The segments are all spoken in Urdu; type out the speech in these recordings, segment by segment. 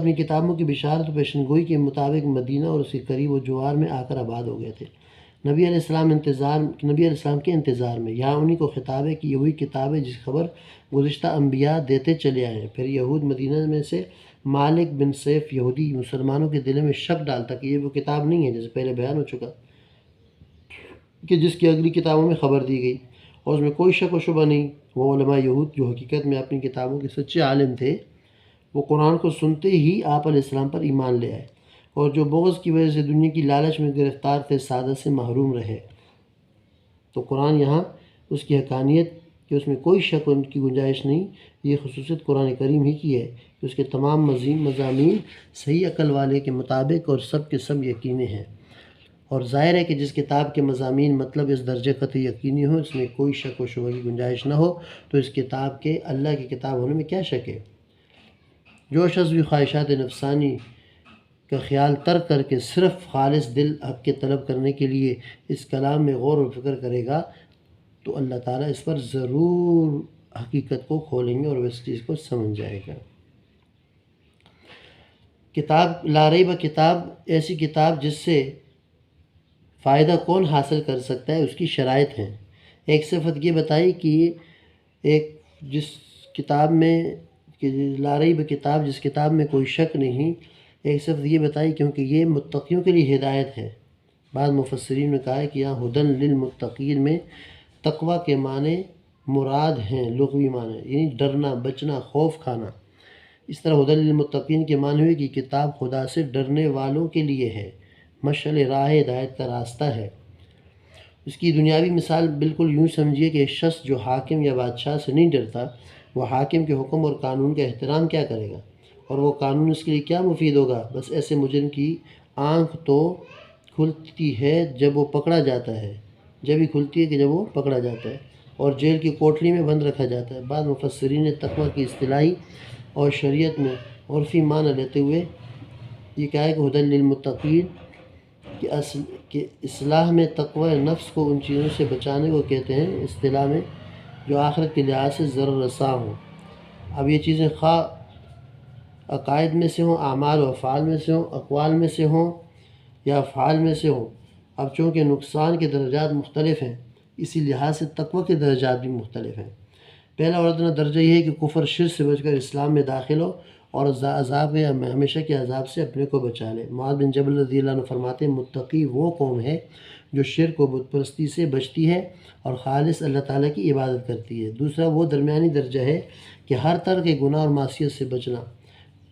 اپنی کتابوں کی بشارت و پیشنگوئی کے مطابق مدینہ اور اس کے قریب و جوار میں آ کر آباد ہو گئے تھے۔ نبی علیہ السلام کے انتظار میں یہاں انہی کو خطاب ہے کہ یہ وہی کتاب ہے جس خبر گزشتہ انبیاء دیتے چلے آئے ہیں۔ پھر یہود مدینہ میں سے مالک بن سیف یہودی مسلمانوں کے دل میں شک ڈالتا کہ یہ وہ کتاب نہیں ہے، جیسے پہلے بیان ہو چکا کہ جس کی اگلی کتابوں میں خبر دی گئی اور اس میں کوئی شک و شبہ نہیں۔ وہ علماء یہود جو حقیقت میں اپنی کتابوں کے سچے عالم تھے، وہ قرآن کو سنتے ہی آپ علیہ السلام پر ایمان لے آئے، اور جو بغض کی وجہ سے دنیا کی لالچ میں گرفتار تھے سعادت سے محروم رہے۔ تو قرآن یہاں اس کی حقانیت کہ اس میں کوئی شک ان کی گنجائش نہیں، یہ خصوصیت قرآن کریم ہی کی ہے کہ اس کے تمام مضامین صحیح عقل والے کے مطابق اور سب کے سب یقینی ہیں۔ اور ظاہر ہے کہ جس کتاب کے مضامین مطلب اس درجے قطعی یقینی ہو، اس میں کوئی شک و شبہ کی گنجائش نہ ہو، تو اس کتاب کے اللہ کی کتاب ہونے میں کیا شک ہے؟ جو شخص بھی خواہشات نفسانی کا خیال ترک کر کے صرف خالص دل حق کے طلب کرنے کے لیے اس کلام میں غور و فکر کرے گا تو اللہ تعالیٰ اس پر ضرور حقیقت کو کھولیں گے اور وہ اس چیز کو سمجھ جائے گا۔ کتاب لا ریب کتاب ایسی کتاب جس سے فائدہ کون حاصل کر سکتا ہے، اس کی شرائط ہیں۔ ایک صفت یہ بتائی کہ جس کتاب میں لا ریب کتاب، جس کتاب میں کوئی شک نہیں۔ ایک صفت یہ بتائی کیونکہ یہ متقیوں کے لیے ہدایت ہے۔ بعض مفسرین نے کہا ہے کہ یہاں ہدن للمتقین میں تقوی کے معنی مراد ہیں، لغوی معنی یعنی ڈرنا، بچنا، خوف کھانا۔ اس طرح ہدن للمتقین کے معنی ہوئے کہ کتاب خدا سے ڈرنے والوں کے لیے ہے، مشعل راہ ہدایت کا راستہ ہے۔ اس کی دنیاوی مثال بالکل یوں سمجھیے کہ ایک شخص جو حاکم یا بادشاہ سے نہیں ڈرتا، وہ حاکم کے حکم اور قانون کا احترام کیا کرے گا، اور وہ قانون اس کے لیے کیا مفید ہوگا؟ بس ایسے مجرم کی آنکھ تو کھلتی ہے جب وہ پکڑا جاتا ہے، جب ہی کھلتی ہے کہ جب وہ پکڑا جاتا ہے اور جیل کی کوٹلی میں بند رکھا جاتا ہے۔ بعض مفسرین نے تقوی کی اصطلاحی اور شریعت میں عرفی معنی لیتے ہوئے یہ کہا ہے کہ ہدی للمتقین کہ اصلاح میں تقوی نفس کو ان چیزوں سے بچانے کو کہتے ہیں اصطلاح میں جو آخرت کے لحاظ سے ضرر رساں ہوں۔ اب یہ چیزیں خواہ عقائد میں سے ہوں، اعمال و افعال میں سے ہوں، اقوال میں سے ہوں یا افعال میں سے ہوں۔ اب چونکہ نقصان کے درجات مختلف ہیں، اسی لحاظ سے تقوی کے درجات بھی مختلف ہیں۔ پہلا اور ادنیٰ درجہ یہ ہے کہ کفر شرک سے بچ کر اسلام میں داخل ہو اور عذاب یا ہمیشہ کے عذاب سے اپنے کو بچا لے۔ معاذ بن جبل رضی اللہ عنہ فرماتے ہیں متقی وہ قوم ہے جو شرک و بت پرستی سے بچتی ہے اور خالص اللہ تعالیٰ کی عبادت کرتی ہے۔ دوسرا وہ درمیانی درجہ ہے کہ ہر طرح کے گناہ اور معصیت سے بچنا،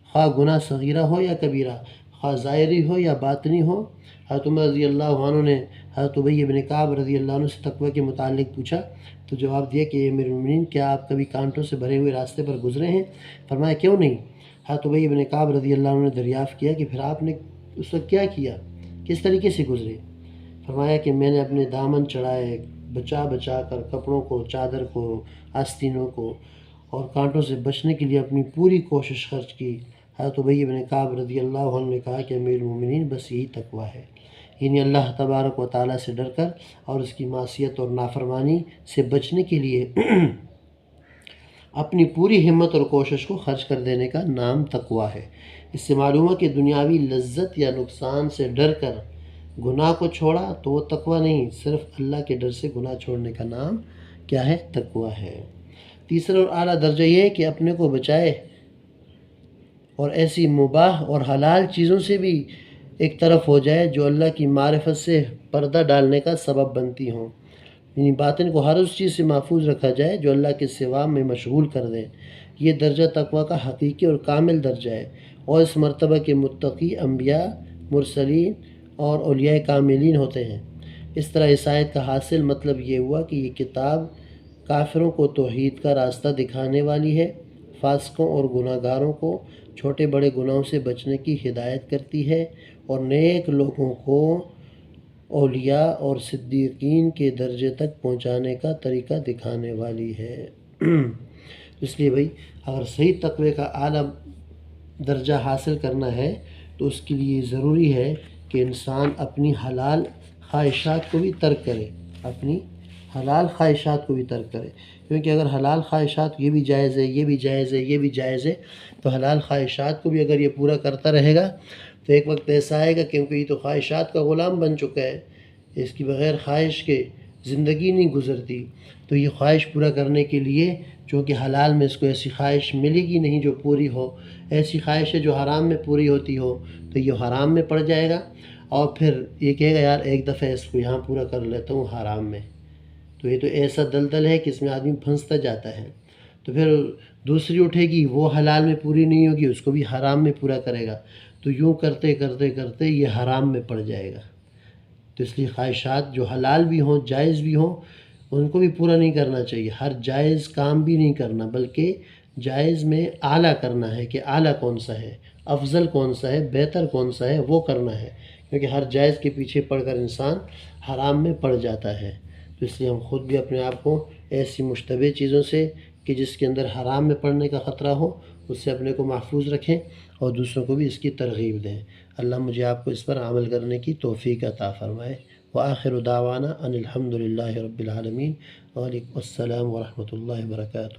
خواہ گناہ صغیرہ ہو یا کبیرہ، خواہ ظاہری ہو یا باطنی ہو۔ حضرت عمر رضی اللہ عنہ نے حضرت ابی بن کعب رضی اللہ عنہ سے تقوی کے متعلق پوچھا تو جواب دیا کہ اے امیر المومنین، کیا آپ کبھی کانٹوں سے بھرے ہوئے راستے پر گزرے ہیں؟ فرمایا کیوں نہیں؟ حضرت ابی بن کعب رضی اللہ عنہ نے دریافت کیا کہ پھر آپ نے اس وقت کیا کیا، کس طریقے سے گزرے؟ فرمایا کہ میں نے اپنے دامن چڑھائے، بچا بچا کر کپڑوں کو، چادر کو، آستینوں کو، اور کانٹوں سے بچنے کے لیے اپنی پوری کوشش خرچ کی۔ حضرت ابی بن کعب رضی اللہ عنہ نے کہا کہ امیر المومنین بس یہی تقوی ہے، یعنی اللہ تبارک و تعالیٰ سے ڈر کر اور اس کی معصیت اور نافرمانی سے بچنے کے لیے اپنی پوری ہمت اور کوشش کو خرچ کر دینے کا نام تقوی ہے۔ اس سے معلوم ہے کہ دنیاوی لذت یا نقصان سے ڈر کر گناہ کو چھوڑا تو وہ تقوی نہیں، صرف اللہ کے ڈر سے گناہ چھوڑنے کا نام کیا ہے؟ تقوی ہے۔ تیسرا اور اعلیٰ درجہ یہ ہے کہ اپنے کو بچائے اور ایسی مباح اور حلال چیزوں سے بھی ایک طرف ہو جائے جو اللہ کی معرفت سے پردہ ڈالنے کا سبب بنتی ہوں، یعنی باطن کو ہر اس چیز سے محفوظ رکھا جائے جو اللہ کے سوا میں مشغول کر دے۔ یہ درجہ تقوی کا حقیقی اور کامل درجہ ہے، اور اس مرتبہ کے متقی انبیاء، مرسلین اور اولیاء کاملین ہوتے ہیں۔ اس طرح اس آیت کا حاصل مطلب یہ ہوا کہ یہ کتاب کافروں کو توحید کا راستہ دکھانے والی ہے، فاسقوں اور گناہ گاروں کو چھوٹے بڑے گناہوں سے بچنے کی ہدایت کرتی ہے، اور نیک لوگوں کو اولیاء اور صدیقین کے درجے تک پہنچانے کا طریقہ دکھانے والی ہے۔ اس لیے بھائی اگر صحیح تقوی کا اعلیٰ درجہ حاصل کرنا ہے تو اس کے لیے ضروری ہے کہ انسان اپنی حلال خواہشات کو بھی ترک کرے، اپنی حلال خواہشات کو بھی ترک کرے، کیونکہ اگر حلال خواہشات یہ بھی جائز ہے، یہ بھی جائز ہے، یہ بھی جائز ہے، تو حلال خواہشات کو بھی اگر یہ پورا کرتا رہے گا تو ایک وقت ایسا آئے گا، کیونکہ یہ تو خواہشات کا غلام بن چکا ہے، اس کی بغیر خواہش کے زندگی نہیں گزرتی، تو یہ خواہش پورا کرنے کے لیے چونکہ حلال میں اس کو ایسی خواہش ملے گی نہیں جو پوری ہو، ایسی خواہش ہے جو حرام میں پوری ہوتی ہو، تو یہ حرام میں پڑ جائے گا، اور پھر یہ کہے گا یار ایک دفعہ اس کو یہاں پورا کر لیتا ہوں حرام میں، تو یہ تو ایسا دلدل ہے کہ اس میں آدمی پھنستا جاتا ہے، تو پھر دوسری اٹھے گی وہ حلال میں پوری نہیں ہوگی، اس کو بھی حرام میں پورا کرے گا، تو یوں کرتے کرتے کرتے یہ حرام میں پڑ جائے گا۔ تو اس لیے خواہشات جو حلال بھی ہوں، جائز بھی ہوں، ان کو بھی پورا نہیں کرنا چاہیے، ہر جائز کام بھی نہیں کرنا، بلکہ جائز میں اعلیٰ کرنا ہے کہ اعلیٰ کون سا ہے، افضل کون سا ہے، بہتر کون سا ہے، وہ کرنا ہے، کیونکہ ہر جائز کے پیچھے پڑ کر انسان حرام میں پڑ جاتا ہے۔ تو اس لیے ہم خود بھی اپنے آپ کو ایسی مشتبہ چیزوں سے کہ جس کے اندر حرام میں پڑنے کا خطرہ ہو، اس سے اپنے کو محفوظ رکھیں اور دوسروں کو بھی اس کی ترغیب دیں۔ اللہ مجھے آپ کو اس پر عمل کرنے کی توفیق عطا فرمائے۔ وآخر دعوانا ان الحمد للہ رب العالمین۔ وعلیکم السلام ورحمۃ اللہ وبرکاتہ۔